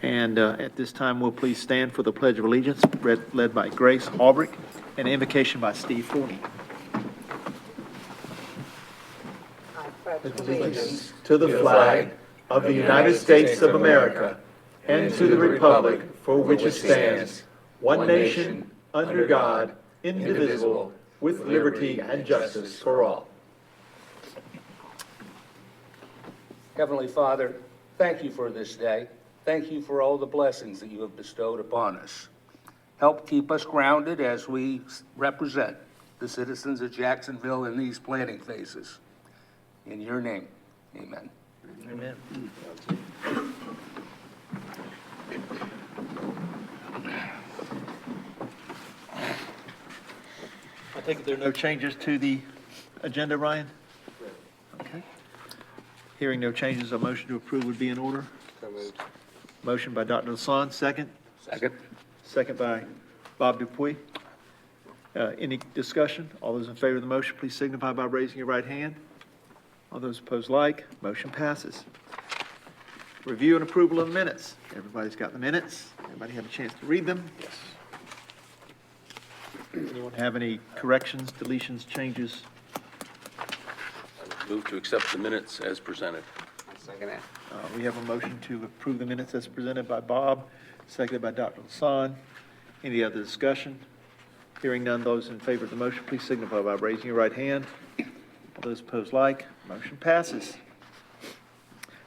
And at this time, we'll please stand for the Pledge of Allegiance, led by Grace Halbrick, and invocation by Steve Forney. Allegiance to the flag of the United States of America and to the republic for which it stands, one nation, under God, indivisible, with liberty and justice for all. Heavenly Father, thank you for this day. Thank you for all the blessings that you have bestowed upon us. Help keep us grounded as we represent the citizens of Jacksonville in these planning phases. In your name, amen. Amen. I take it there are no changes to the agenda, Ryan? Okay. Hearing no changes, a motion to approve would be in order. So moved. Motion by Dr. Hassan, second. Second. Second by Bob Dupuy. Any discussion? All those in favor of the motion, please signify by raising your right hand. All those opposed, like. Motion passes. Review and approval of minutes. Everybody's got the minutes. Everybody have a chance to read them? Yes. Anyone have any corrections, deletions, changes? Move to accept the minutes as presented. Second it. We have a motion to approve the minutes as presented by Bob, seconded by Dr. Hassan. Any other discussion? Hearing none, those in favor of the motion, please signify by raising your right hand. All those opposed, like. Motion passes.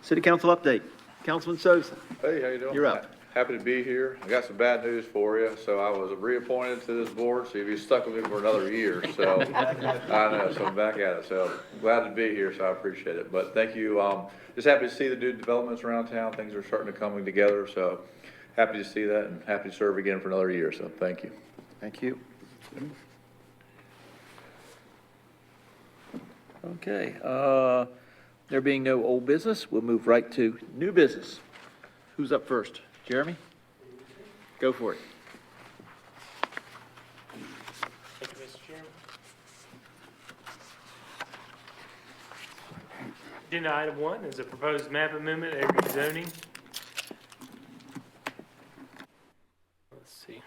City Council update. Councilman Sosa. Hey, how you doing? You're up. Happy to be here. I got some bad news for you. So I was reappointed to this board, so you'll be stuck with me for another year. So I know, so I'm back at it. So glad to be here, so I appreciate it. But thank you. Just happy to see the new developments around town. Things are starting to come together. So happy to see that and happy to serve again for another year. So thank you. Thank you. Okay, there being no old business, we'll move right to new business. Who's up first? Jeremy? Go for it. Thank you, Mr. Chairman. Agenda item 1 is a proposed map amendment and rezoning. Let's see.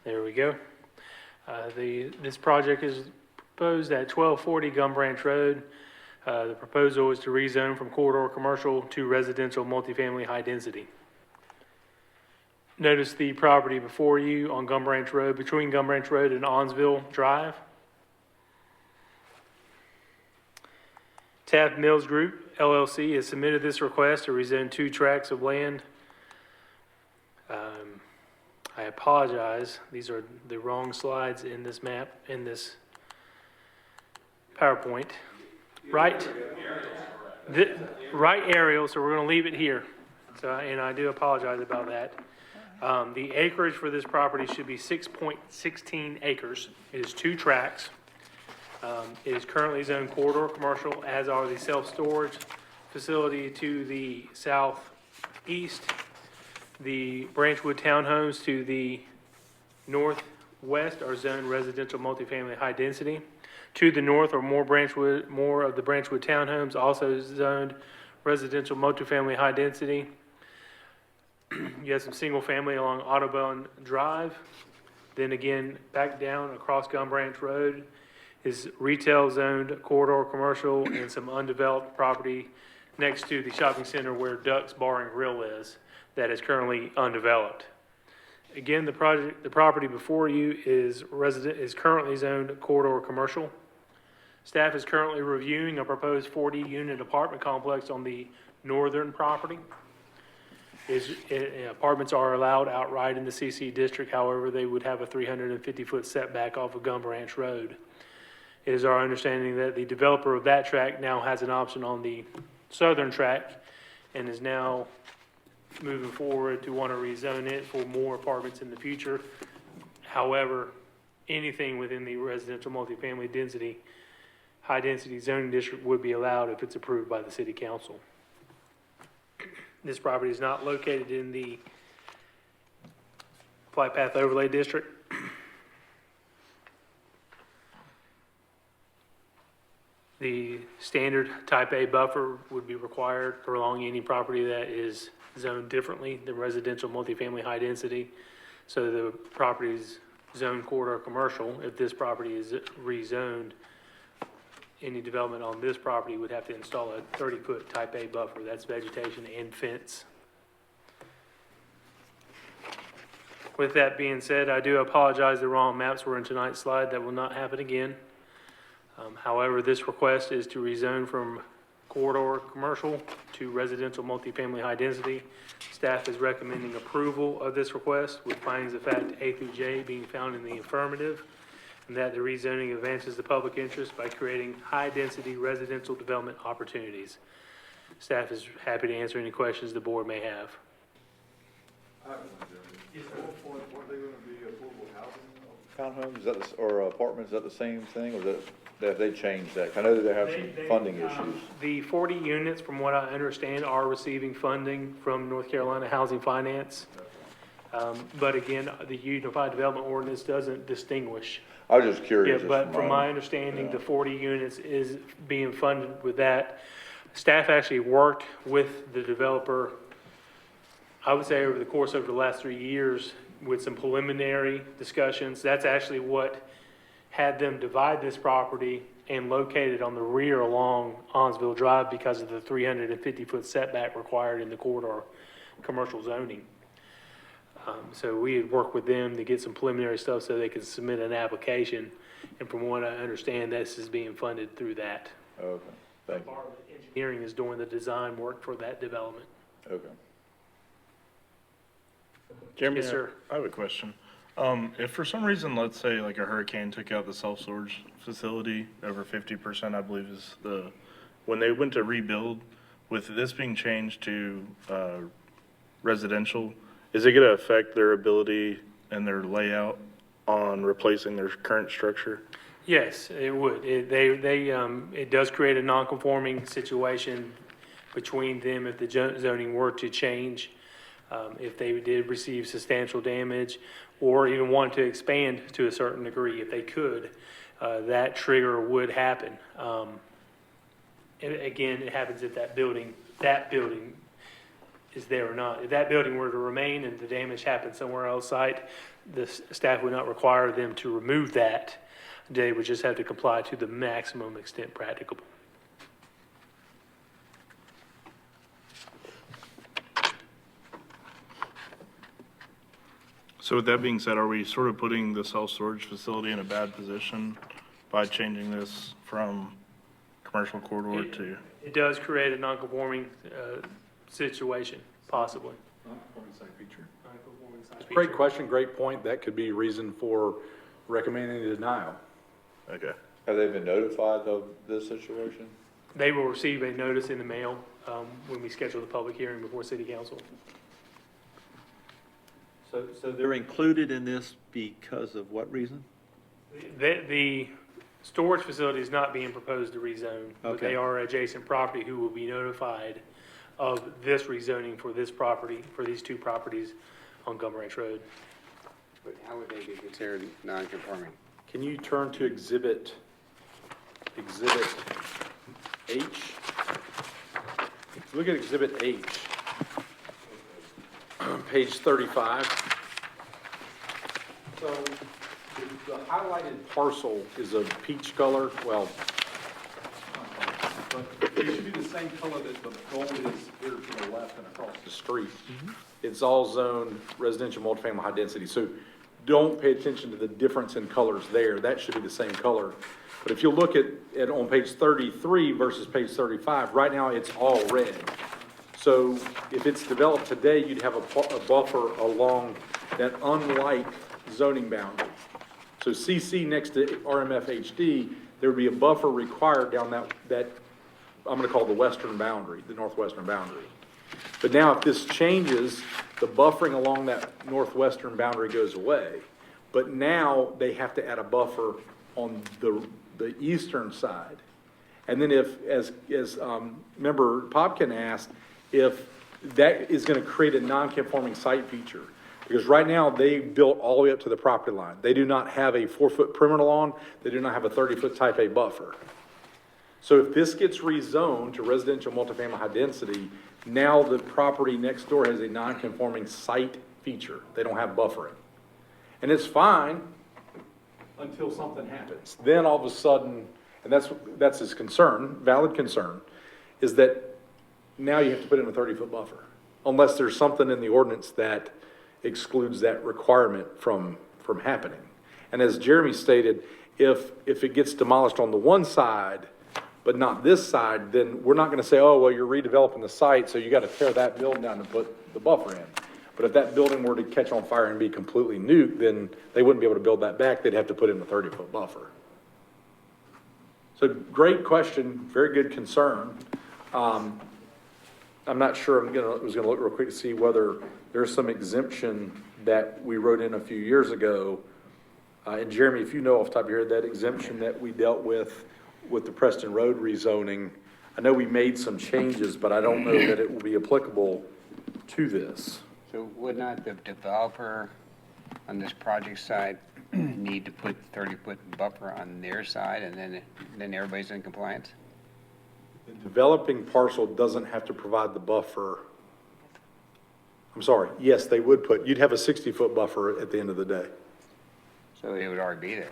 There we go. This project is proposed at 1240 Gum Branch Road. The proposal is to rezone from corridor commercial to residential multifamily high density. Notice the property before you on Gum Branch Road, between Gum Branch Road and Onsville Drive. Taft Mills Group LLC has submitted this request to rezone 2 tracts of land. I apologize, these are the wrong slides in this map, in this PowerPoint. Right? Right aerial, so we're going to leave it here. So, and I do apologize about that. The acreage for this property should be 6.16 acres. It is 2 tracts. It is currently zoned corridor commercial, as are the self-storage facility to the southeast, the Branchwood townhomes to the northwest are zoned residential multifamily high density. To the north are more of the Branchwood townhomes, also zoned residential multifamily high density. You have some single family along Audubon Drive. Then again, back down across Gum Branch Road is retail zoned corridor commercial and some undeveloped property next to the shopping center where Duck's Bar and Grill is, that is currently undeveloped. Again, the property before you is currently zoned corridor commercial. Staff is currently reviewing a proposed 40-unit apartment complex on the northern property. Apartments are allowed outright in the CC district, however, they would have a 350-foot setback off of Gum Branch Road. It is our understanding that the developer of that tract now has an option on the southern tract and is now moving forward to want to rezone it for more apartments in the future. However, anything within the residential multifamily high density zoning district would be allowed if it's approved by the city council. This property is not located in the flight path overlay district. The standard type A buffer would be required along any property that is zoned differently than residential multifamily high density. So the property's zone corridor commercial, if this property is rezoned, any development on this property would have to install a 30-foot type A buffer. That's vegetation and fence. With that being said, I do apologize, the wrong maps were in tonight's slide. That will not happen again. However, this request is to rezone from corridor commercial to residential multifamily high density. Staff is recommending approval of this request with findings of fact A through J being found in the affirmative, and that the rezoning advances the public interest by creating high-density residential development opportunities. Staff is happy to answer any questions the board may have. Weren't they gonna be affordable housing? Townhomes, is that, or apartments, is that the same thing, or have they changed that? I know that they have some funding issues. The 40 units, from what I understand, are receiving funding from North Carolina Housing Finance. But again, the Unified Development Ordinance doesn't distinguish. I was just Yeah, curious. but from my understanding, the 40 units is being funded with that. Staff actually worked with the developer, I would say over the course of the last 3 years, with some preliminary discussions. That's actually what had them divide this property and locate it on the rear along Onsville Drive because of the 350-foot setback required in the corridor commercial zoning. So we had worked with them to get some preliminary stuff so they could submit an application. And from what I understand, this is being funded through that. Okay, thank you. Engineering is doing the design work for that development. Okay. Jeremy, Yes, sir. I have a question. If for some reason, let's say like a hurricane took out the self-storage facility, over 50%, I believe is when they went to rebuild, with this being changed to, residential, is it gonna affect their ability and their layout on replacing their current structure? Yes, it would. It does create a non-conforming situation between them if the zoning were to change. If they did receive substantial damage or even want to expand to a certain degree, if they could, that trigger would happen. And again, it happens if that building is there or not. If that building were to remain and the damage happened somewhere else site, the staff would not require them to remove that. They would just have to comply to the maximum extent practicable. So with that being said, are we sort of putting the self-storage facility in a bad position by changing this from commercial corridor to? It does create a non-conforming situation, possibly. Great question, great point. That could be a reason for recommending a denial. Okay. Have they been notified of this situation? They will receive a notice in the mail when we schedule the public hearing before city council. So they're included in this because of what reason? The storage facility is not being proposed to rezone, but Okay. they are adjacent property who will be notified of this rezoning for this property, for these two properties on Gum Ranch Road. But how would they be considered non-conforming? Can you turn to exhibit H? Look at exhibit H. Page 35. So the highlighted parcel is a peach color, well, but it should be the same color that the gold is here to the left and across the street. It's all zoned residential multifamily high density, so don't pay attention to the difference in colors there, that should be the same color. But if you look at on page 33 versus page 35, right now it's all red. So if it's developed today, you'd have a buffer along that unlike zoning boundary. So CC next to RMF HD, there would be a buffer required down that I'm gonna call the western boundary, the northwestern boundary. But now if this changes, the buffering along that northwestern boundary goes away. But now they have to add a buffer on the eastern side. And then if, as member Popkin asked, if that is gonna create a non-conforming site feature. Because right now, they built all the way up to the property line. They do not have a 4-foot perimeter lawn, they do not have a 30-foot type A buffer. So if this gets rezoned to residential multifamily high density, now the property next door has a non-conforming site feature. They don't have buffering. And it's fine until something happens. Then all of a sudden, and that's his concern, valid concern, is that now you have to put in a 30-foot buffer. Unless there's something in the ordinance that excludes that requirement from happening. And as Jeremy stated, if it gets demolished on the one side, but not this side, then we're not gonna say, oh, well, you're redeveloping the site, so you gotta tear that building down to put the buffer in. But if that building were to catch on fire and be completely nuked, then they wouldn't be able to build that back, they'd have to put in a 30-foot buffer. So great question, very good concern. I'm not sure, I was gonna look real quick to see whether there's some exemption that we wrote in a few years ago. And Jeremy, if you know off the top of your head, that exemption that we dealt with the Preston Road rezoning, I know we made some changes, but I don't know that it will be applicable to this. So would not the developer on this project side need to put 30-foot buffer on their side, and then everybody's in compliance? The developing parcel doesn't have to provide the buffer. I'm sorry, yes, they would you'd have a 60-foot buffer at the end of the day. So it would already be there.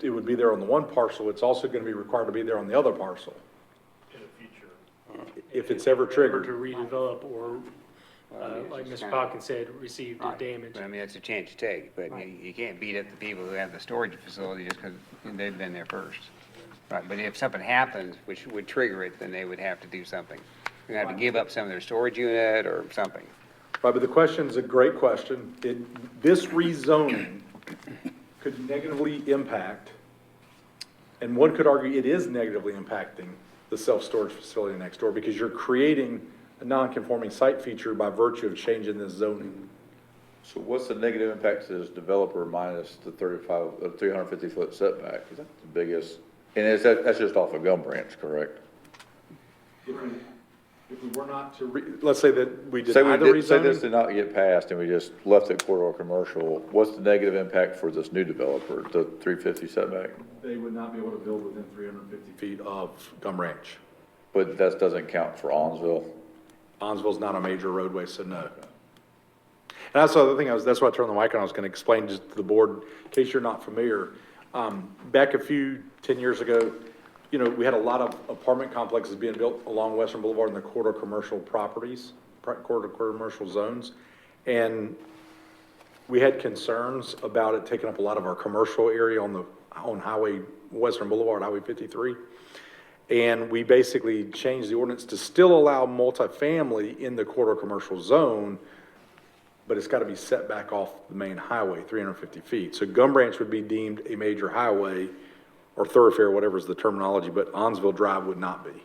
It would be there on the one parcel, it's also gonna be required to be there on the other parcel, In the future. if it's ever To triggered. redevelop or, like it's Mr. kinda- Hawkins said, receive the Right. damage. But I mean, that's a chance you take, but you can't beat up the people who have the storage facility just because they've been there first. Right, but if something happens, which would trigger it, then they would have to do something. They'd have to give up some of their storage unit or something. Right, but the question's a great question. This rezoning could negatively impact, and one could argue it is negatively impacting the self-storage facility next door because you're creating a non-conforming site feature by virtue of changing this zoning. So what's the negative impact to this developer minus the 350-foot setback? Is that the biggest? And that's just off of Gum Branch, correct? If we were not to, let's say that we Say deny the say this rezoning, did not get passed and we just left it corridor commercial, what's the negative impact for this new developer, the 350 setback? they would not be able to build within 350 feet of Gum Ranch. But that doesn't count for Onsville? Onsville's not a major roadway, so no. And that's the other thing, that's why I turned the mic on, I was gonna explain just to the board, in case you're not familiar. Back 10 years ago, you know, we had a lot of apartment complexes being built along Western Boulevard in the corridor commercial properties, corridor commercial zones. And we had concerns about it taking up a lot of our commercial area on Western Boulevard, Highway 53. And we basically changed the ordinance to still allow multifamily in the corridor commercial zone, but it's gotta be set back off the main highway, 350 feet. So Gum Branch would be deemed a major highway or thoroughfare, whatever is the terminology, but Onsville Drive would not be.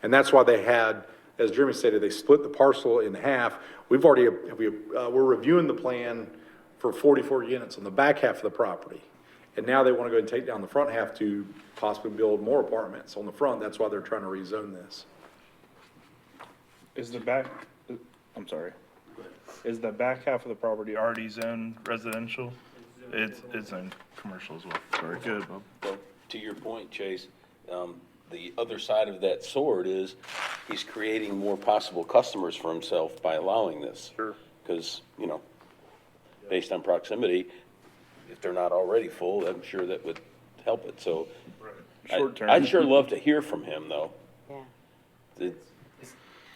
And that's why they had, as Jeremy stated, they split the parcel in half. We're reviewing the plan for 44 units on the back half of the property. And now they want to go and take down the front half to possibly build more apartments on the front. That's why they're trying to rezone this. Is the back, I'm sorry, is the back half of the property already zoned residential? It's zoned commercial as well. Sorry, good, Bob. Well, to your point, Chase, the other side of that sword is he's creating more possible customers for himself by allowing this. Sure. Because, you know, based on proximity, if they're not already full, I'm sure that would help it, so. Short term. I'd sure love to hear from him, though. Yeah.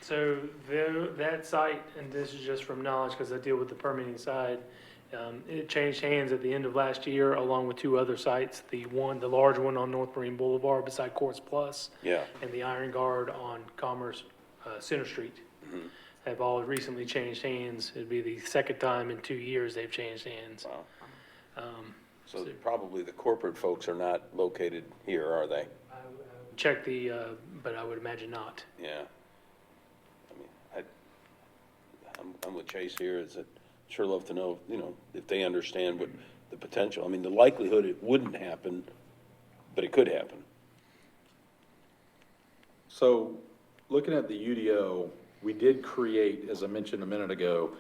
So that site, and this is just from knowledge because I deal with the permitting side, it changed hands at the end of last year along with two other sites. The large one on North Marine Boulevard beside Courts Plus. Yeah. And the Iron Guard on Commerce, Center Street. Have all recently changed hands. It'd be the second time in 2 years they've changed hands. Wow. So probably the corporate folks are not located here, are they? Check but I would imagine not. Yeah. I mean, I'm with Chase here, is that sure love to know, you know, if they understand what the potential, I mean, the likelihood it wouldn't happen, but it could happen. So, looking at the UDO, we did create, as I mentioned a minute ago,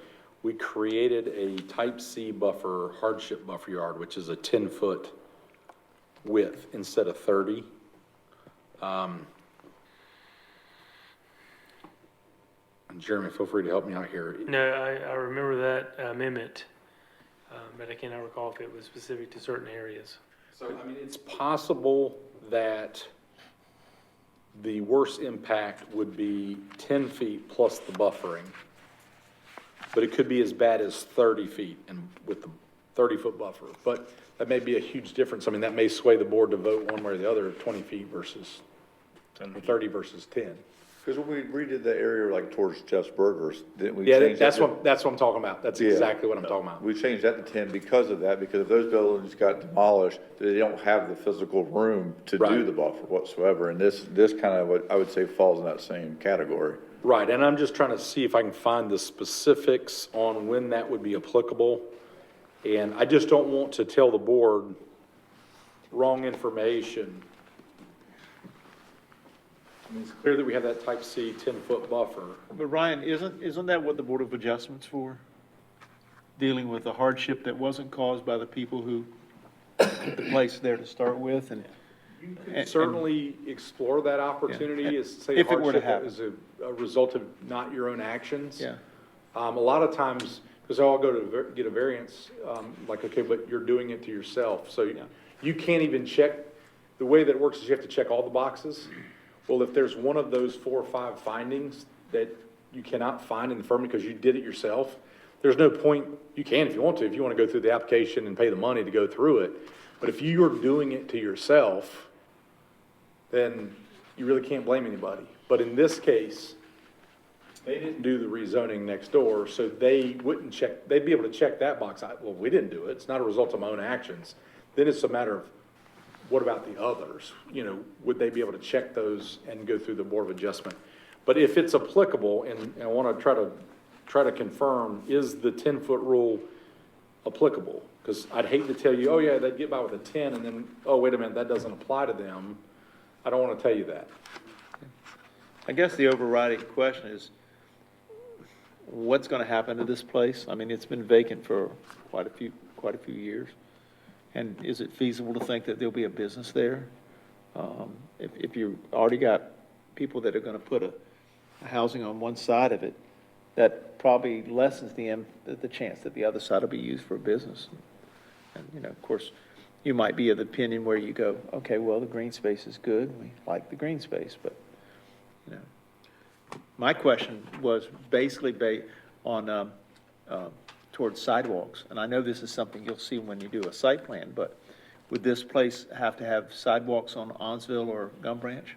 we created a type C buffer, hardship buffer yard, which is a 10-foot width instead of 30. And Jeremy, feel free to help me out here. No, I remember that amendment, but I cannot recall if it was specific to certain areas. So, I mean, it's possible that the worst impact would be 10 feet plus the buffering. But it could be as bad as 30 feet and with the 30-foot buffer. But that may be a huge difference. I mean, that may sway the board to vote one way or the other, 20 feet versus, 30 versus 10. Because when we redid the area like towards Jeff's Burgers, didn't we Yeah, change that that's to- what I'm talking about. That's Yeah. exactly what I'm talking about. We changed that to 10 because of that, because if those buildings got demolished, they don't have the physical room to do Right. the buffer whatsoever. And this kind of, what I would say, falls in that same category. Right, and I'm just trying to see if I can find the specifics on when that would be applicable. And I just don't want to tell the board wrong information. I mean, it's clear that we have that type C 10-foot buffer. But Ryan, isn't that what the Board of Adjustment's for? Dealing with the hardship that wasn't caused by the people who put the place there to start with and. Certainly explore that opportunity Yeah. as, say, If it were to hardship that is a result of not your own actions. Yeah. A lot of times, because I'll go to get a variance, like, okay, but you're doing it to yourself. So you can't even check, the way that it works is you have to check all the boxes. Well, if there's one of those 4 or 5 findings that you cannot find in the firm because you did it yourself, there's no point, you can if you want to go through the application and pay the money to go through it. But if you're doing it to yourself, then you really can't blame anybody. But in this case, they didn't do the rezoning next door, so they wouldn't check, they'd be able to check that box. Well, we didn't do it, it's not a result of my own actions. Then it's a matter of, what about the others? You know, would they be able to check those and go through the Board of Adjustment? But if it's applicable, and I want to try to confirm, is the 10-foot rule applicable? Because I'd hate to tell you, oh yeah, they'd get by with a 10, and then, oh, wait a minute, that doesn't apply to them. I don't want to tell you that. I guess the overriding question is, what's going to happen to this place? I mean, it's been vacant for quite a few years. And is it feasible to think that there'll be a business there? If you already got people that are going to put a housing on one side of it, that probably lessens the chance that the other side will be used for a business. And, you know, of course, you might be of the opinion where you go, okay, well, the green space is good, we like the green space, but, you know. My question was basically based on, towards sidewalks, and I know this is something you'll see when you do a site plan, but would this place have to have sidewalks on Onsville or Gum Branch?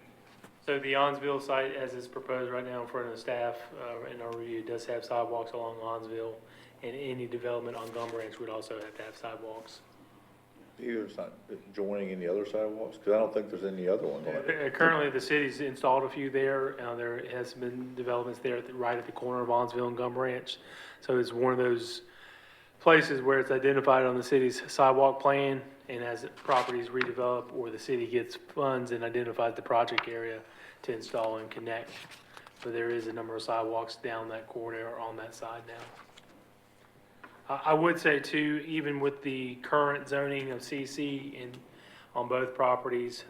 So the Onsville site, as is proposed right now in front of the staff, in our review, does have sidewalks along Onsville, and any development on Gum Branch would also have to have sidewalks. It's not joining any other sidewalks, because I don't think there's any other one on it. Currently, the city's installed a few there. There has been developments there right at the corner of Onsville and Gum Branch. So it's one of those places where it's identified on the city's sidewalk plan, and as properties redevelop or the city gets funds and identifies the project area to install and connect. But there is a number of sidewalks down that corridor on that side now. I would say too, even with the current zoning of CC on both properties,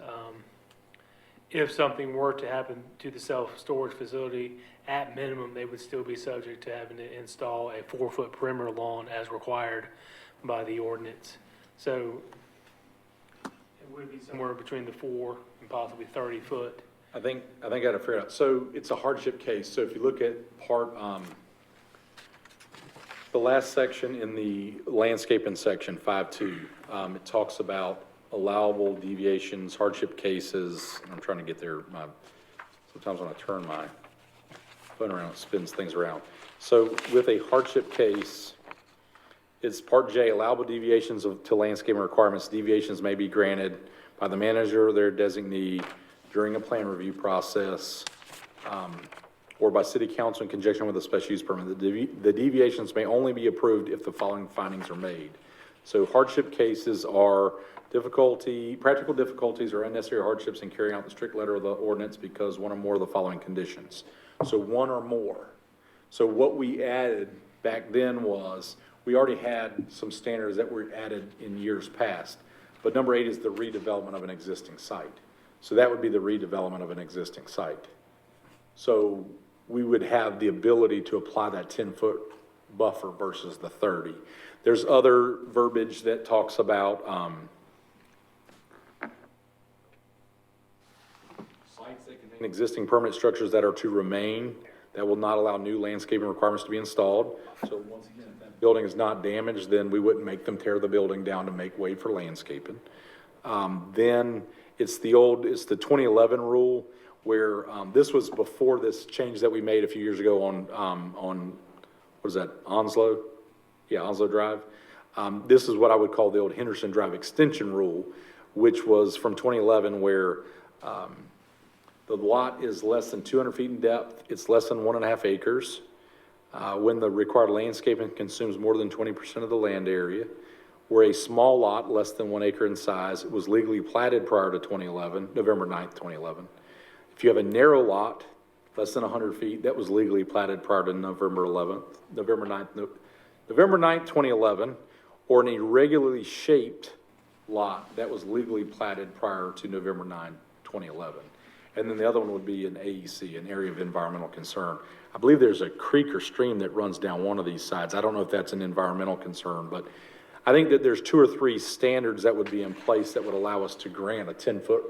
if something were to happen to the self-storage facility, at minimum, they would still be subject to having to install a 4-foot perimeter lawn as required by the ordinance. So it would be somewhere between the 4 and possibly 30 foot. I think I got to figure it out. So it's a hardship case. So if you look at part, the last section in the landscaping section, 5.2, it talks about allowable deviations, hardship cases. I'm trying to get there. Sometimes when I turn my phone around, it spins things around. So with a hardship case, it's part J, allowable deviations to landscaping requirements. Deviations may be granted by the manager or their designee during a plan review process, or by city council in conjunction with a special use permit. The deviations may only be approved if the following findings are made. So hardship cases are practical difficulties or unnecessary hardships in carrying out the strict letter of the ordinance because one or more of the following conditions. So one or more. So what we added back then was, we already had some standards that were added in years past. But number 8 is the redevelopment of an existing site. So that would be the redevelopment of an existing site. So we would have the ability to apply that 10-foot buffer versus the 30. There's other verbiage that talks about, sites that contain existing permanent structures that are to remain, that will not allow new landscaping requirements to be installed. So once again, if that building is not damaged, then we wouldn't make them tear the building down to make way for landscaping. Then it's the 2011 rule where, this was before this change that we made a few years ago on, what is that, Onslow? Yeah, Onslow Drive. This is what I would call the old Henderson Drive extension rule, which was from 2011 where, the lot is less than 200 feet in depth, it's less than 1.5 acres. When the required landscaping consumes more than 20% of the land area, where a small lot, less than 1 acre in size, was legally platted prior to 2011, November 9th, 2011. If you have a narrow lot, less than 100 feet, that was legally platted prior to November 9th, 2011, or an irregularly shaped lot that was legally platted prior to November 9, 2011. And then the other one would be an AEC, an area of environmental concern. I believe there's a creek or stream that runs down one of these sides. I don't know if that's an environmental concern, but I think that there's 2 or 3 standards that would be in place that would allow us to grant a 10-foot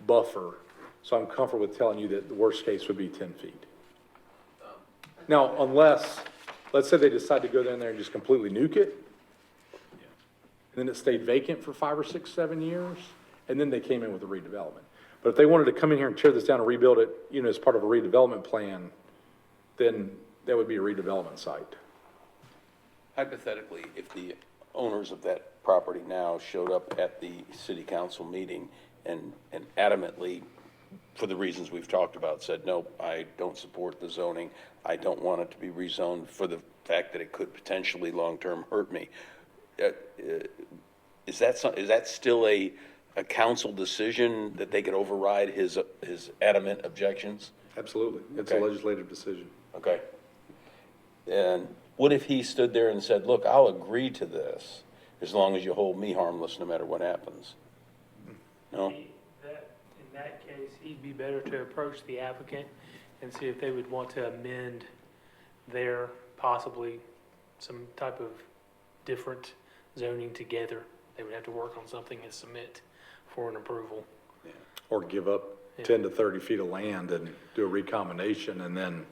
buffer. So I'm comfortable with telling you that the worst case would be 10 feet. Now, unless, let's say they decide to go down there and just completely nuke it, and then it stayed vacant for 5 or 6, 7 years, and then they came in with a redevelopment. But if they wanted to come in here and tear this down and rebuild it, as part of a redevelopment plan, then that would be a redevelopment site. Hypothetically, if the owners of that property now showed up at the city council meeting and adamantly, for the reasons we've talked about, said, no, I don't support the zoning, I don't want it to be rezoned for the fact that it could potentially long-term hurt me, is that still a council decision that they could override his adamant objections? Absolutely. It's a Okay. legislative decision. Okay. And what if he stood there and said, look, I'll agree to this as long as you hold me harmless no matter what happens? No? In that case, he'd be better to approach the applicant and see if they would want to amend their possibly some type of different zoning together. They would have to work on something and submit for an approval. Or give up 10 to 30 feet of land and do a recombination and then,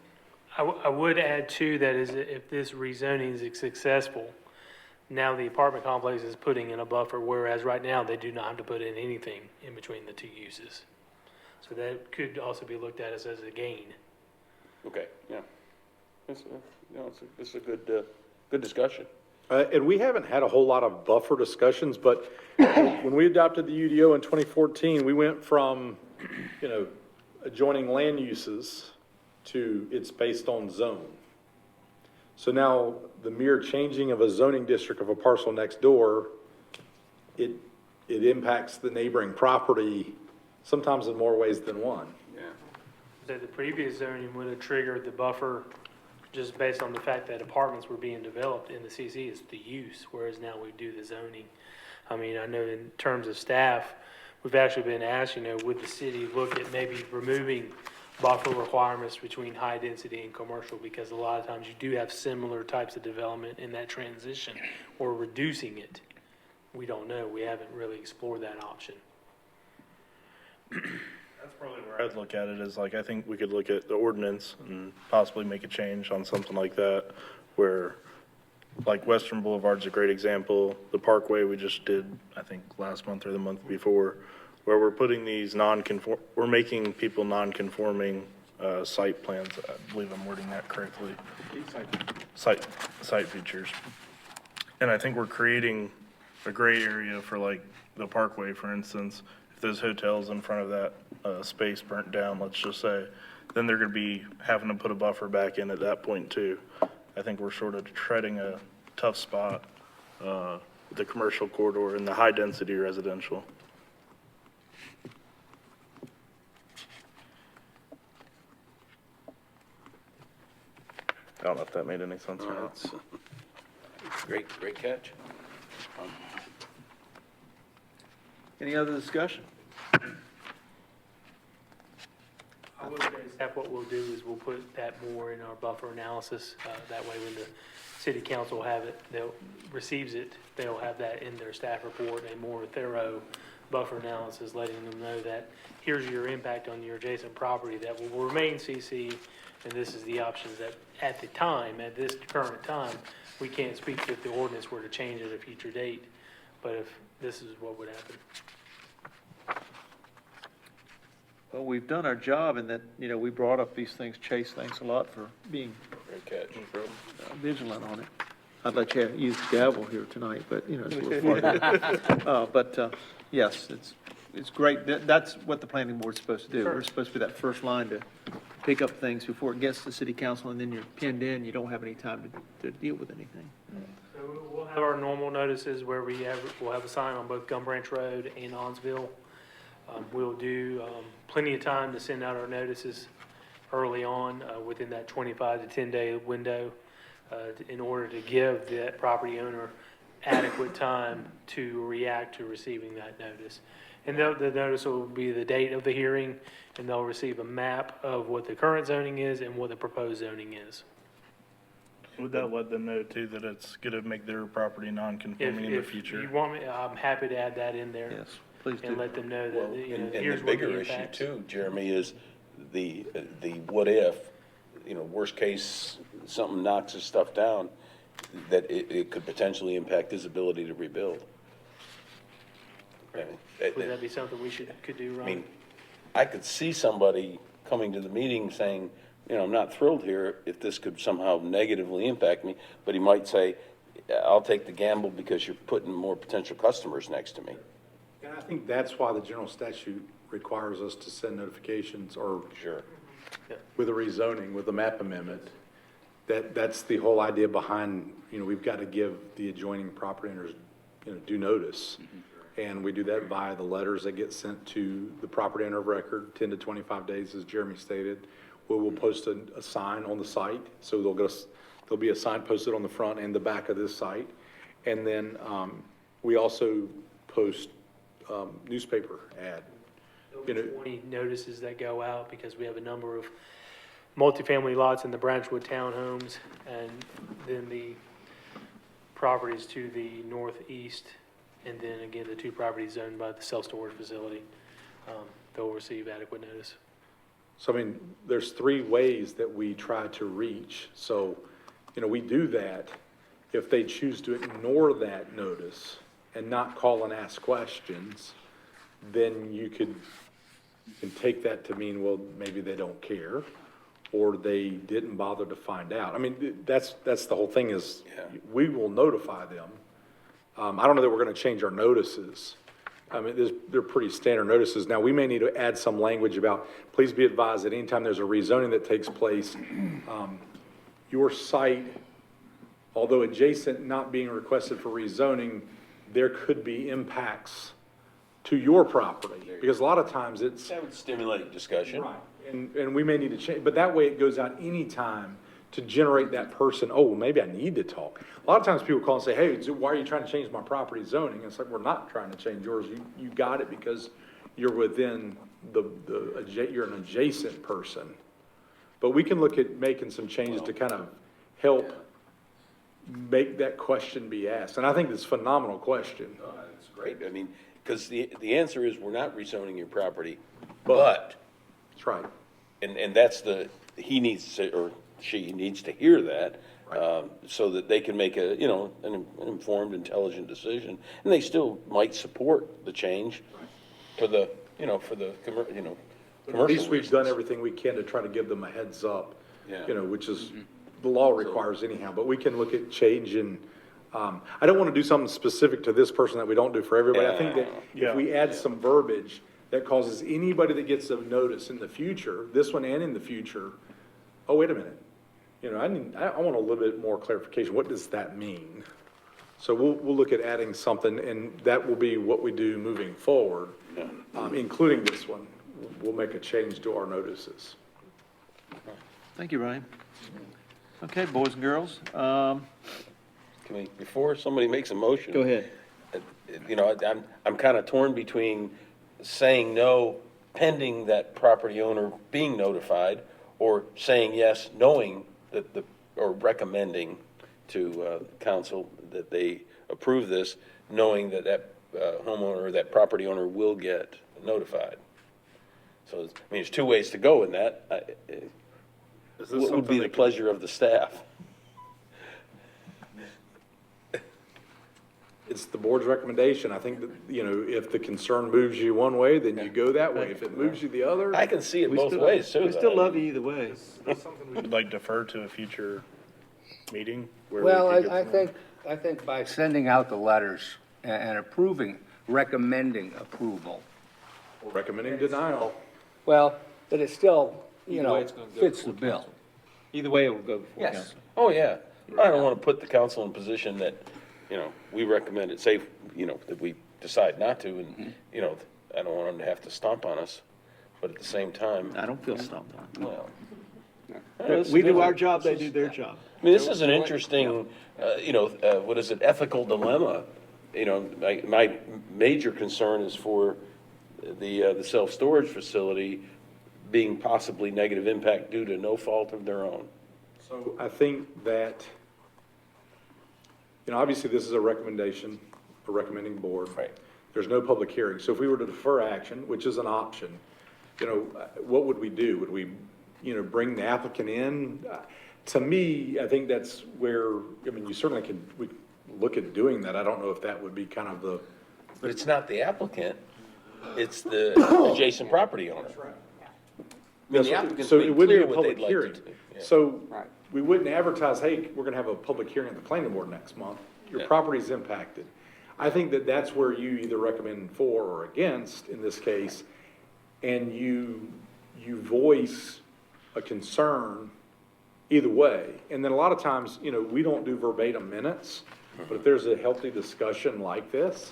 I would add too, that is if this rezoning is successful, now the apartment complex is putting in a buffer, whereas right now they do not have to put in anything in between the 2 uses. So that could also be looked at as a gain. Okay, yeah. It's a good discussion. and we haven't had a whole lot of buffer discussions, but when we adopted the UDO in 2014, we went from, adjoining land uses to it's based on zone. So now the mere changing of a zoning district of a parcel next door, it impacts the neighboring property sometimes in more ways than one. So the previous zoning would have triggered the buffer just based on the fact that apartments were being developed in the CC. It's the use, whereas now we do the zoning. I mean, I know in terms of staff, we've actually been asked, would the city look at maybe removing buffer requirements between high density and commercial, because a lot of times you do have similar types of development in that transition, or reducing it. We don't know. We haven't really explored that option. That's probably where I'd look at it is I think we could look at the ordinance and possibly make a change on something like that, where Western Boulevard's a great example. The Parkway we just did, I think last month or the month before, where we're putting these we're making people non-conforming site plans. I believe I'm wording that correctly. Site features. And I think we're creating a gray area for the Parkway, for instance. If those hotels in front of that space burnt down, let's just say, then they're going to be having to put a buffer back in at that point too. I think we're sort of treading a tough spot, the commercial corridor and the high density residential. I don't know if that made any sense or not. Great catch. Any other discussion? will say, Steph, what we'll do is we'll put that more in our buffer analysis. That way when the city council receives it, they'll have that in their staff report, a more thorough buffer analysis, letting them know that here's your impact on your adjacent property that will remain CC, and this is the options that at this current time, we can't speak to if the ordinance were to change at a future date, but if this is what would happen. Well, we've done our job in that, we brought up these things. Chase, thanks a lot for being Great catch. vigilant on it. I'd let you use the gavel here tonight, but, it's a little fun. Yes, it's great. That's what the planning board's supposed to do. Sure. We're supposed to be that first line to pick up things before it gets to city council, and then you're pinned in. You don't have any time to deal with anything. So we'll have our normal notices where we'll have a sign on both Gum Branch Road and Onsville. We'll do plenty of time to send out our notices early on within that 25 to 10-day window in order to give that property owner adequate time to react to receiving that notice. And the notice will be the date of the hearing, and they'll receive a map of what the current zoning is and what the proposed zoning is. Would that let them know too that it's gonna make their property non-conforming in the If you future? want me, I'm happy to add that in there. Yes, please And do. let them know Well, that, and here's the what the bigger issue impacts. too, Jeremy, is the what if, worst case, something knocks his stuff down, that it could potentially impact his ability to rebuild. Would that be something we could do, I Ron? mean, I could see somebody coming to the meeting saying, I'm not thrilled here if this could somehow negatively impact me, but he might say, I'll take the gamble because you're putting more potential customers next to me. And I think that's why the general statute requires us to send notifications or Sure. with a rezoning, with a map amendment. That's the whole idea behind, we've got to give the adjoining property owners, due notice. And we do that via the letters that get sent to the property owner of record, 10 to 25 days, as Jeremy stated. We will post a sign on the site, so there'll be a sign posted on the front and the back of this site. And then, we also post, newspaper ad. Over 20 notices that go out because we have a number of multifamily lots in the Branchwood townhomes, and then the properties to the northeast, and then again, the two properties owned by the self-storage facility. They'll receive adequate notice. So, there's three ways that we try to reach. So, we do that. If they choose to ignore that notice and not call and ask questions, then you can take that to mean, well, maybe they don't care, or they didn't bother to find out. That's the whole thing is, Yeah. we will notify them. I don't know that we're gonna change our notices. They're pretty standard notices. Now, we may need to add some language about, please be advised that anytime there's a rezoning that takes place, your site, although adjacent, not being requested for rezoning, there could be impacts to your property. Because a lot of times it's. That would stimulate discussion. Right. And we may need to change, but that way it goes out anytime to generate that person, oh, well, maybe I need to talk. A lot of times people call and say, hey, why are you trying to change my property zoning? It's like, we're not trying to change yours. You got it because you're within you're an adjacent person. But we can look at making some changes to kind of help make that question be asked. And I think it's a phenomenal question. It's great. Because the answer is, we're not rezoning your property, but, That's right. and that's he needs to say, or she needs to hear that, so that they can make an informed, intelligent decision. And they still might support the change for the commercial At least we've done reasons. everything we can to try to give them a heads up, Yeah. which is, the law requires anyhow, but we can look at change and, I don't want to do something specific to this person that we don't do for everybody. I think that if we add some verbiage that causes anybody that gets a notice in the future, this one and in the future, oh, wait a minute. I want a little bit more clarification. What does that mean? So we'll look at adding something, and that will be what we do moving forward, including this one. We'll make a change to our notices. Thank you, Ryan. Okay, boys and girls, Before somebody makes a motion. go ahead. I'm kind of torn between saying no pending that property owner being notified, or saying yes, knowing that or recommending to council that they approve this, knowing that homeowner, or that property owner will get notified. So, I mean, there's two ways to go in that. What would be the pleasure of the staff? It's the board's recommendation. I think that, if the concern moves you one way, then you go that way. If it moves you the other. I can see it both ways, too. We still love you either way. That's something we'd like defer to a future meeting where we Well, could get I some more- think by sending out the letters and approving, recommending approval, Recommending denial. well, that it still, Either way, it's gonna go fits the before bill. council. Either way, it will go before Yes. council. Oh, yeah. I don't want to put the council in a position that, we recommend it, say, that we decide not to, and, I don't want them to have to stomp on us, but at the same time, I don't feel stomped on. well. We do our job, they do their job. I mean, this is an interesting, what is it, ethical dilemma. My major concern is for the self-storage facility being possibly negative impact due to no fault of their own. So I think that, obviously this is a recommendation, a recommending board. Right. There's no public hearing. So if we were to defer action, which is an option, what would we do? Would we, bring the applicant in? To me, I think that's where, you certainly we look at doing that. I don't know if that would be kind of the. But it's not the applicant, it's the adjacent property owner. I mean, the applicant's So made it would be clear a what public they'd like hearing. to do. Yeah. So Right. we wouldn't advertise, hey, we're gonna have a public hearing at the planning board next month. Your Yeah. property's impacted. I think that that's where you either recommend for or against in this case, and you voice a concern either way. And then a lot of times, we don't do verbatim minutes, but if there's a healthy discussion like this,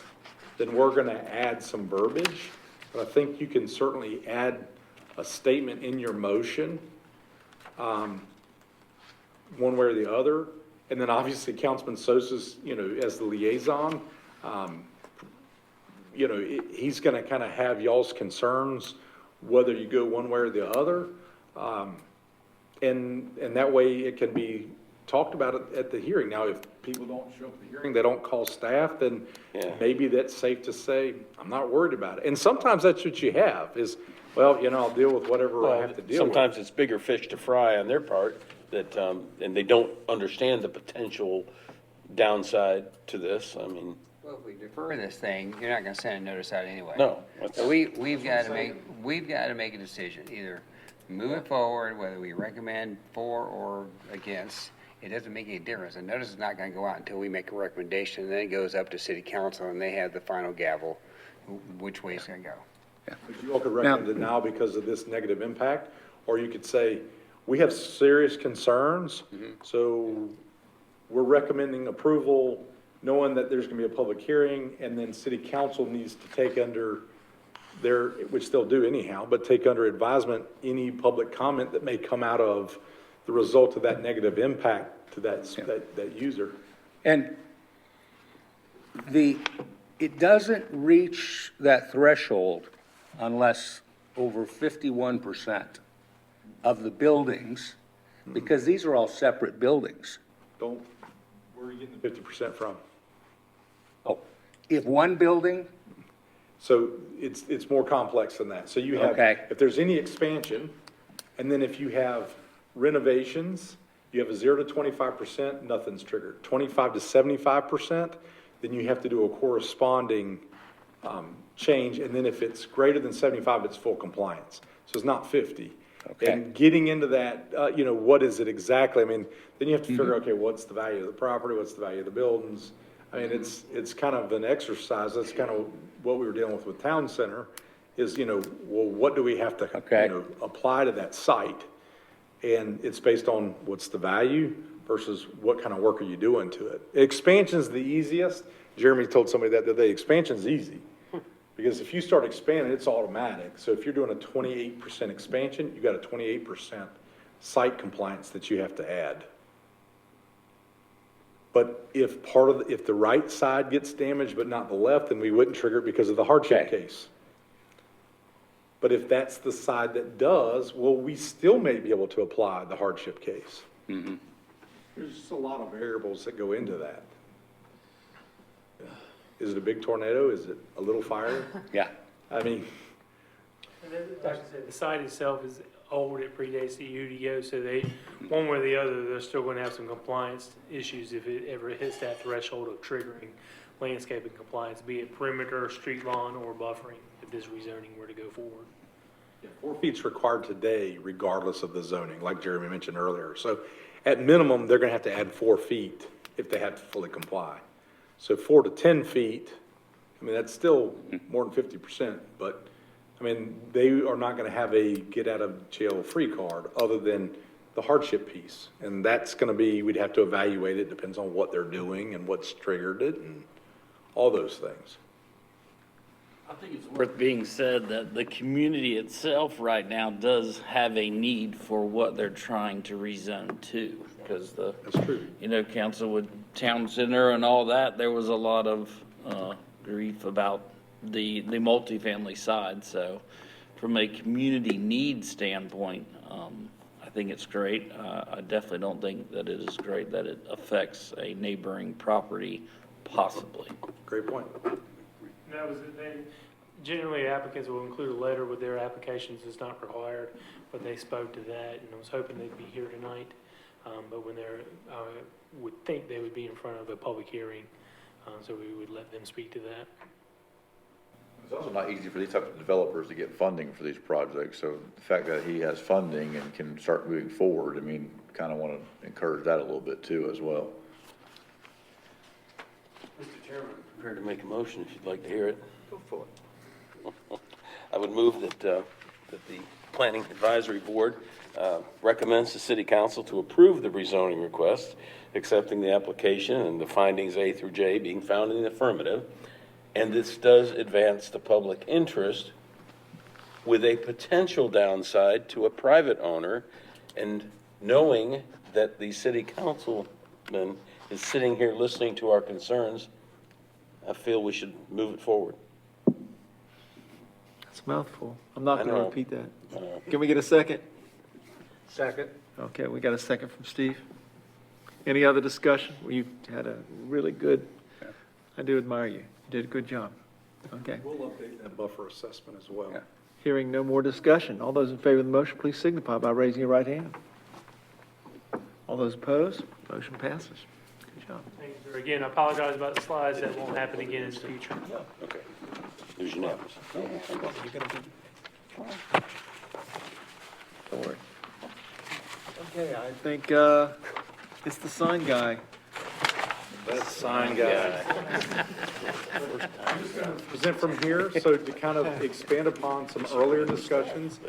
then we're gonna add some verbiage. But I think you can certainly add a statement in your motion, one way or the other. And then obviously Councilman Sosa's, as the liaison, he's gonna kind of have y'all's concerns, whether you go one way or the other. And that way it can be talked about at the hearing. Now, if people don't show up at the hearing, they don't call staff, then Yeah. maybe that's safe to say, I'm not worried about it. And sometimes that's what you have is, well, I'll deal with whatever I have to deal with. Sometimes it's bigger fish to fry on their part, that, and they don't understand the potential downside to this. I mean, Well, if we defer this thing, you're not gonna send a notice out anyway. no. So we've got to make a decision, either move it forward, whether we recommend for or against. It doesn't make any difference. The notice is not gonna go out until we make a recommendation, and then it goes up to city council, and they have the final gavel, which way it's gonna go. But you all could recommend it now because of this negative impact, or you could say, we have serious concerns, so we're recommending approval, knowing that there's gonna be a public hearing, and then city council needs to take under their, which they'll do anyhow, but take under advisement any public comment that may come out of the result of that negative impact to that user. And it doesn't reach that threshold unless over 51% of the buildings, because these are all separate buildings. Where are you getting the 50% from? Oh, if one building, So it's more complex than that. So you have, Okay. if there's any expansion, and then if you have renovations, you have a 0 to 25%, nothing's triggered. 25 to 75%, then you have to do a corresponding change. And then if it's greater than 75, it's full compliance. So it's not 50. Okay. And getting into that, what is it exactly? I mean, then you have to figure, okay, what's the value of the property? What's the value of the buildings? I mean, it's kind of an exercise. That's kind of what we were dealing with Town Center is, well, what do we have to, Okay. apply to that site? And it's based on what's the value versus what kind of work are you doing to it. Expansion's the easiest. Jeremy told somebody that the other day, expansion's easy. Because if you start expanding, it's automatic. So if you're doing a 28% expansion, you got a 28% site compliance that you have to add. But if if the right side gets damaged but not the left, then we wouldn't trigger it because of the hardship Okay. case. But if that's the side that does, well, we still may be able to apply the hardship case. There's just a lot of variables that go into that. Is it a big tornado? Is it a little fire? Yeah. I mean, And then, like I said, the site itself is old, it predates the UDO, so they, one way or the other, they're still gonna have some compliance issues if it ever hits that threshold of triggering landscaping compliance, be it perimeter, street lawn, or buffering, if this rezoning were to go forward. 4 feet's required today regardless of the zoning, like Jeremy mentioned earlier. So at minimum, they're gonna have to add 4 feet if they have to fully comply. So 4 to 10 feet, I mean, that's still more than 50%, but, I mean, they are not gonna have a get out of jail free card other than the hardship piece. And that's gonna be, we'd have to evaluate it, depends on what they're doing and what's triggered it and all those things. I think it's worth being said that the community itself right now does have a need for what they're trying to rezone to. Because That's true. council with town center and all that, there was a lot of grief about the multifamily side. So from a community need standpoint, I think it's great. I definitely don't think that it is great that it affects a neighboring property possibly. Great point. That was it, generally applicants will include a letter with their applications, it's not required, but they spoke to that, and I was hoping they'd be here tonight. But when they're, I would think they would be in front of a public hearing, so we would let them speak to that. It's also not easy for these types of developers to get funding for these projects, so the fact that he has funding and can start moving forward, I mean, kind of want to encourage that a little bit too as well. Mr. Chairman, I'm prepared to make a motion if you'd like to hear it. Go for it. I would move that the Planning Advisory Board recommends the City Council to approve the rezoning request, accepting the application and the findings A through J being found in the affirmative. And this does advance the public interest with a potential downside to a private owner. And knowing that the City Councilman is sitting here listening to our concerns, I feel we should move it forward. It's a mouthful. I'm not I going to know. repeat that. Can we get a second? Second. Okay, we got a second from Steve. Any other discussion? Well, you had a really good, I do admire you. You did a good job. Okay. We'll update that buffer assessment as well. Yeah. Hearing no more discussion. All those in favor of the motion, please signify by raising your right hand. All those opposed, motion passes. Good job. Thank you, sir. Again, I apologize about the slides, that won't happen again in the future. Okay. It was unanimous. Don't worry. Okay, I think it's the sign guy. That's sign guy. Present from here, so to kind of expand upon some earlier discussions,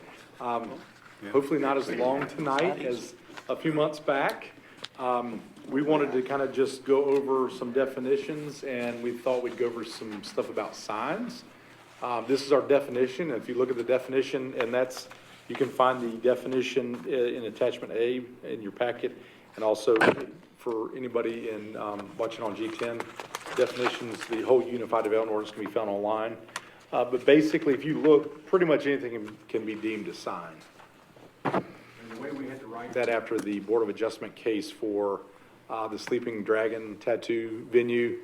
hopefully not as long tonight as a few months back. We wanted to kind of just go over some definitions, and we thought we'd go over some stuff about signs. This is our definition. If you look at the definition, and that's, you can find the definition in attachment A in your packet, and also for anybody in, watching on G10, definitions, the whole Unified Development Ordinance can be found online. But basically, if you look, pretty much anything can be deemed a sign. And the way we had to write that after the Board of Adjustment case for the Sleeping Dragon tattoo venue,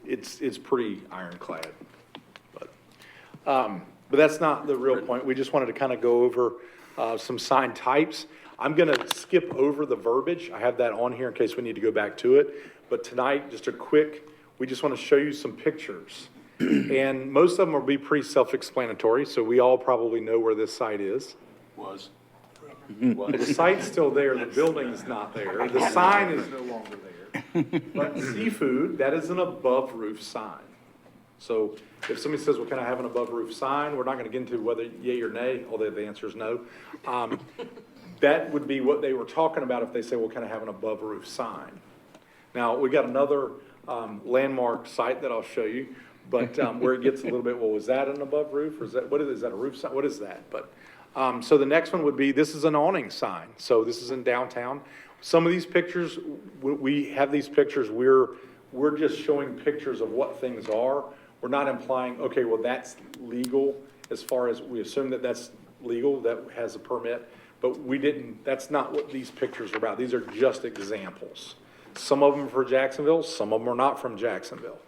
it's pretty ironclad. But that's not the real point. We just wanted to kind of go over some sign types. I'm going to skip over the verbiage. I have that on here in case we need to go back to it. But tonight, just a quick, we just want to show you some pictures. And most of them will be pretty self-explanatory, so we all probably know where this site is. Was. The site's still there, the building's not there, the sign is no longer there. But seafood, that is an above-roof sign. So if somebody says, well, can I have an above-roof sign? We're not going to get into whether yay or nay, although the answer is no. That would be what they were talking about if they say, well, can I have an above-roof sign? Now, we got another landmark site that I'll show you, but where it gets a little bit, well, was that an above roof, or is that a roof sign? What is that? But so the next one would be, this is an awning sign. So this is in downtown. Some of these pictures, we have these pictures, we're just showing pictures of what things are. we're not implying, okay, well, that's legal as far as we assume that that's legal, that has a permit, but we didn't, that's not what these pictures are about. These are just examples. Some of them are for Jacksonville, some of them are not from Jacksonville.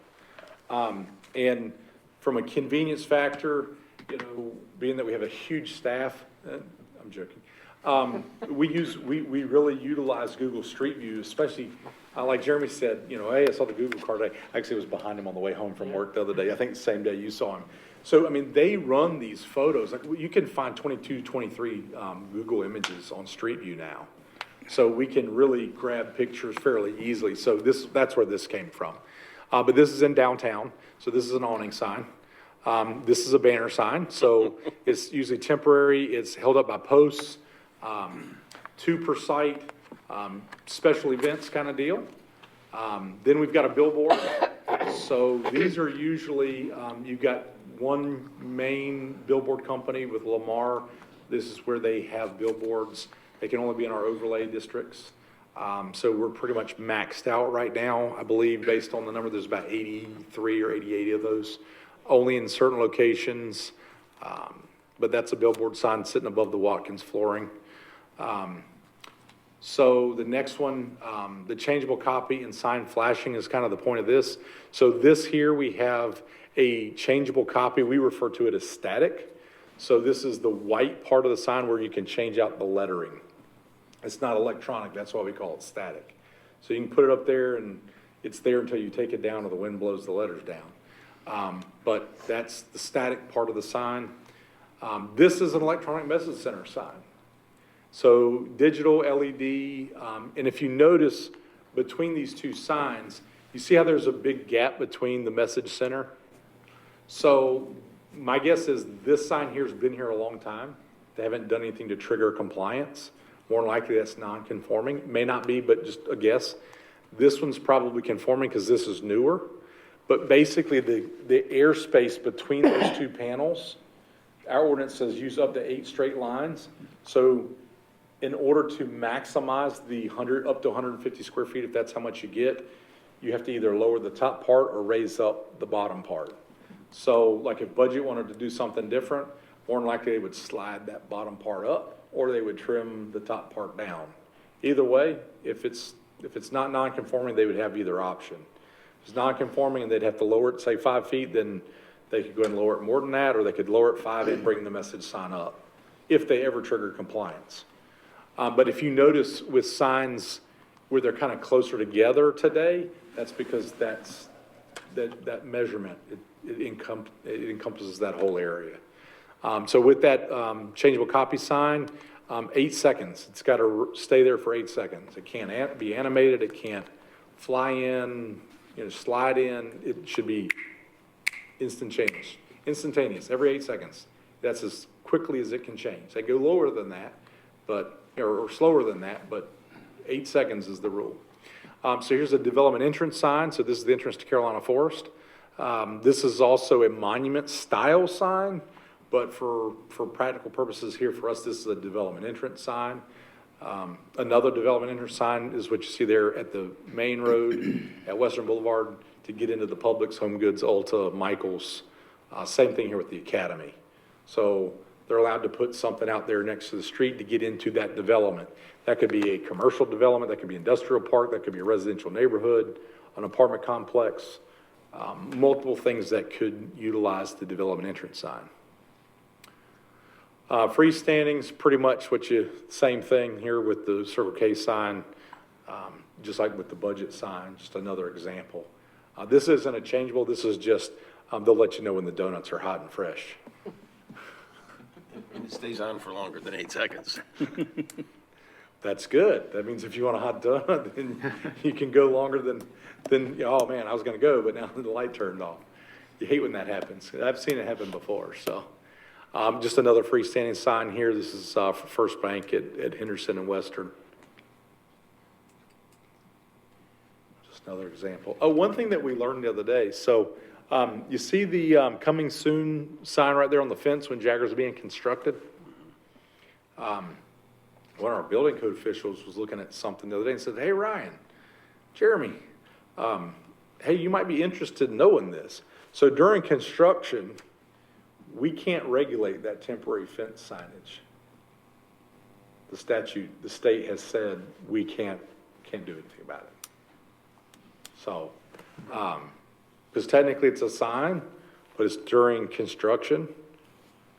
And from a convenience factor, you know, being that we have a huge staff, I'm joking. We really utilize Google Street View, especially, like Jeremy said, you know, hey, I saw the Google card. I actually was behind him on the way home from work the other day. I think the same day you saw him. So, I mean, they run these photos. Like, you can find 22, 23 Google images on Street View now. So we can really grab pictures fairly easily. So that's where this came from. But this is in downtown. So this is an awning sign. This is a banner sign. So it's usually temporary. It's held up by posts, 2 per site, special events kind of deal. Then we've got a billboard. So these are usually, you've got one main billboard company with Lamar. This is where they have billboards. They can only be in our overlay districts. So we're pretty much maxed out right now. I believe based on the number, there's about 83 or 88 of those, only in certain locations. But that's a billboard sign sitting above the Watkins flooring. So the next one, the changeable copy and sign flashing is kind of the point of this. So this here, we have a changeable copy. We refer to it as static. So this is the white part of the sign where you can change out the lettering. It's not electronic, that's why we call it static. So you can put it up there and it's there until you take it down or the wind blows the letters down. But that's the static part of the sign. This is an electronic message center sign. So digital LED, and if you notice between these two signs, you see how there's a big gap between the message center? So my guess is this sign here has been here a long time. They haven't done anything to trigger compliance. More than likely that's non-conforming. May not be, but just a guess. This one's probably conforming because this is newer. But basically the airspace between those two panels, our ordinance says use up to 8 straight lines. So in order to maximize the up to 150 square feet, if that's how much you get, you have to either lower the top part or raise up the bottom part. So like if budget wanted to do something different, more than likely they would slide that bottom part up or they would trim the top part down. Either way, if it's not non-conforming, they would have either option. If it's non-conforming and they'd have to lower it, say 5 feet, then they could go ahead and lower it more than that, or they could lower it 5 and bring the message sign up if they ever trigger compliance. But if you notice with signs where they're kind of closer together today, that's because that measurement, it encompasses that whole area. So with that changeable copy sign, 8 seconds. It's got to stay there for 8 seconds. It can't be animated. It can't fly in, slide in. It should be instantaneous, every 8 seconds. That's as quickly as it can change. They go lower than that, or slower than that, but 8 seconds is the rule. So here's a development entrance sign. So this is the entrance to Carolina Forest. This is also a monument style sign, but for practical purposes here for us, this is a development entrance sign. Another development entrance sign is what you see there at the main road at Western Boulevard to get into the Publix, Home Goods, Ulta, Michael's. Same thing here with the Academy. So they're allowed to put something out there next to the street to get into that development. That could be a commercial development, that could be industrial park, that could be a residential neighborhood, an apartment complex, multiple things that could utilize the development entrance sign. Freestanding's pretty much same thing here with the Circle K sign, just like with the budget sign, just another example. This isn't a changeable, this is just, they'll let you know when the donuts are hot and fresh. And it stays on for longer than 8 seconds. That's good. That means if you want a hot donut, then you can go longer than oh man, I was gonna go, but now the light turned off. You hate when that happens. I've seen it happen before, so. Just another freestanding sign here. This is for First Bank at Henderson and Western. Just another example. Oh, one thing that we learned the other day. So you see the coming soon sign right there on the fence when Jaggers are being constructed? One of our building code officials was looking at something the other day and said, hey, Ryan, Jeremy, hey, you might be interested in knowing this. So during construction, we can't regulate that temporary fence signage. The state has said we can't do anything about it. So, because technically it's a sign, but it's during construction,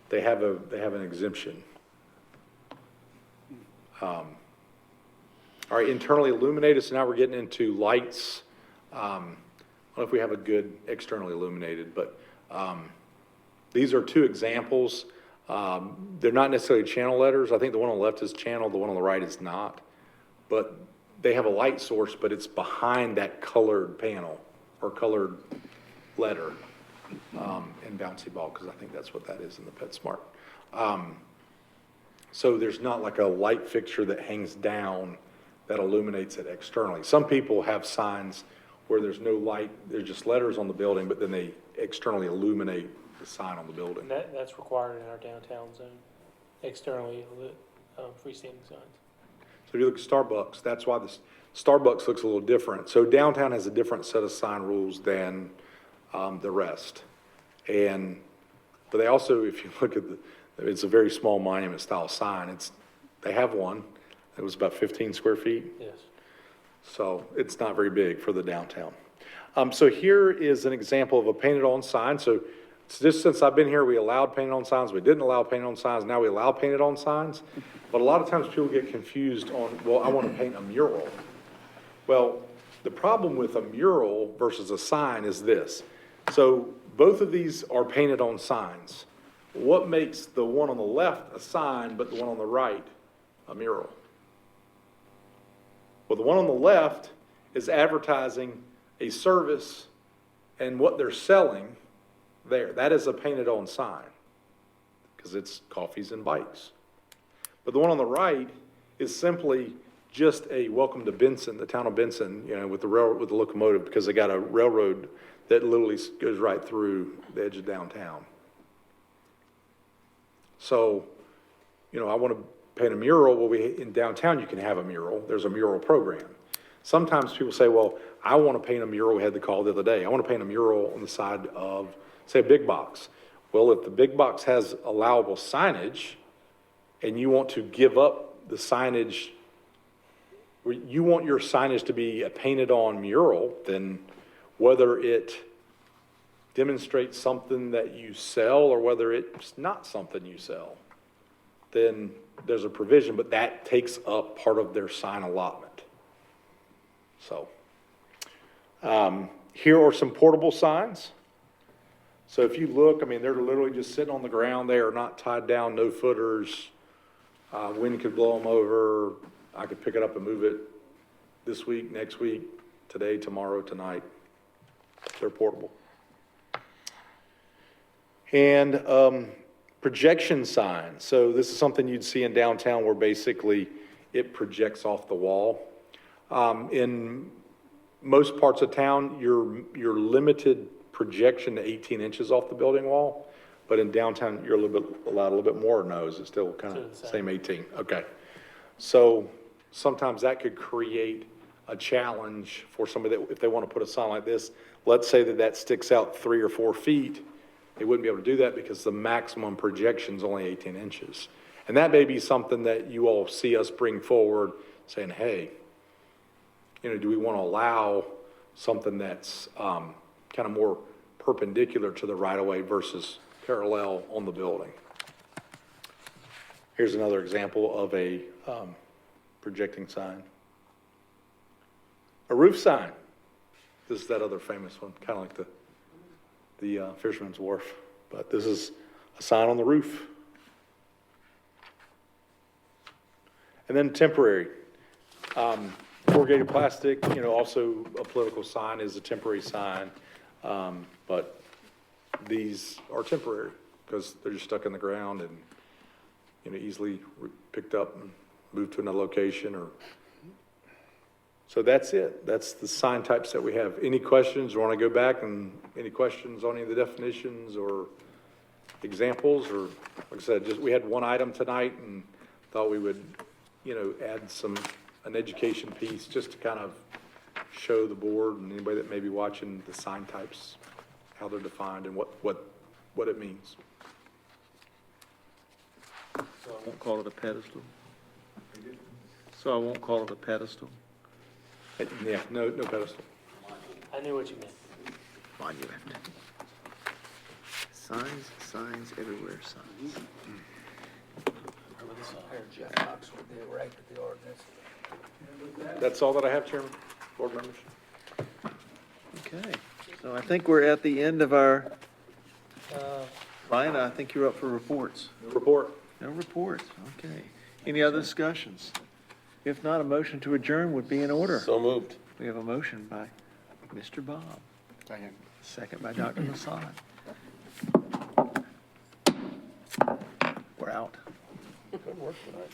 they have an exemption. All right, internally illuminated, so now we're getting into lights. I don't know if we have a good externally illuminated, but these are two examples. They're not necessarily channel letters. I think the one on the left is channel, the one on the right is not. But they have a light source, but it's behind that colored panel or colored letter in Bouncy Ball, because I think that's what that is in the PetSmart. So there's not like a light fixture that hangs down that illuminates it externally. Some people have signs where there's no light, there's just letters on the building, but then they externally illuminate the sign on the building. And that's required in our downtown zone, externally lit, freestanding signs. So if you look at Starbucks, that's why the Starbucks looks a little different. So downtown has a different set of sign rules than the rest. But they also, if you look at it's a very small monument style sign. They have one. It was about 15 square feet. Yes. So it's not very big for the downtown. So here is an example of a painted on sign. So just since I've been here, we allowed painted on signs. We didn't allow painted on signs. Now we allow painted on signs. But a lot of times people get confused on, well, I want to paint a mural. Well, the problem with a mural versus a sign is this. So both of these are painted on signs. What makes the one on the left a sign, but the one on the right a mural? Well, the one on the left is advertising a service and what they're selling there. That is a painted on sign because it's coffees and bikes. But the one on the right is simply just a welcome to Benson, the town of Benson, with the locomotive, because they got a railroad that literally goes right through the edge of downtown. So, I want to paint a mural. Well, in downtown, you can have a mural. There's a mural program. Sometimes people say, well, I want to paint a mural. We had the call the other day. I want to paint a mural on the side of, say, a big box. Well, if the big box has allowable signage and you want to give up the signage, you want your signage to be a painted on mural, then whether it demonstrates something that you sell or whether it's not something you sell, then there's a provision, but that takes up part of their sign allotment. So here are some portable signs. So if you look, they're literally just sitting on the ground. They are not tied down, no footers. Wind could blow them over. I could pick it up and move it this week, next week, today, tomorrow, tonight. They're portable. And projection signs. So this is something you'd see in downtown where basically it projects off the wall. In most parts of town, you're limited projection to 18 inches off the building wall. But in downtown, you're allowed a little bit more. No, is it still kind of same 18? Okay. So sometimes that could create a challenge for somebody that if they want to put a sign like this, let's say that sticks out 3 or 4 feet, they wouldn't be able to do that because the maximum projection is only 18 inches. And that may be something that you all see us bring forward saying, hey, do we want to allow something that's kind of more perpendicular to the right-of-way versus parallel on the building? Here's another example of a projecting sign. A roof sign. This is that other famous one, kind of like the Fisherman's Wharf. But this is a sign on the roof. And then temporary. Corrugated plastic, also a political sign is a temporary sign. But these are temporary because they're just stuck in the ground and, easily picked up and moved to another location So that's it. That's the sign types that we have. Any questions? Want to go back and any questions on any of the definitions or examples? Or like I said, we had one item tonight and thought we would, add an education piece just to kind of show the board and anybody that may be watching the sign types how they're defined and what it means. So I won't call it a pedestal. So I won't call it a pedestal. Yeah, no pedestal. I knew what you meant. Monument. Signs everywhere, signs. Jeff Knox with the right to the ordinance. That's all that I have, Chairman, board members. Okay, so I think we're at the end of our, Ryan, I think you're up for reports. Report. No reports, okay. Any other discussions? If not, a motion to adjourn would be in order. So moved. We have a motion by Mr. Bob, Second. second by Dr. Hassan. We're out. Good work tonight.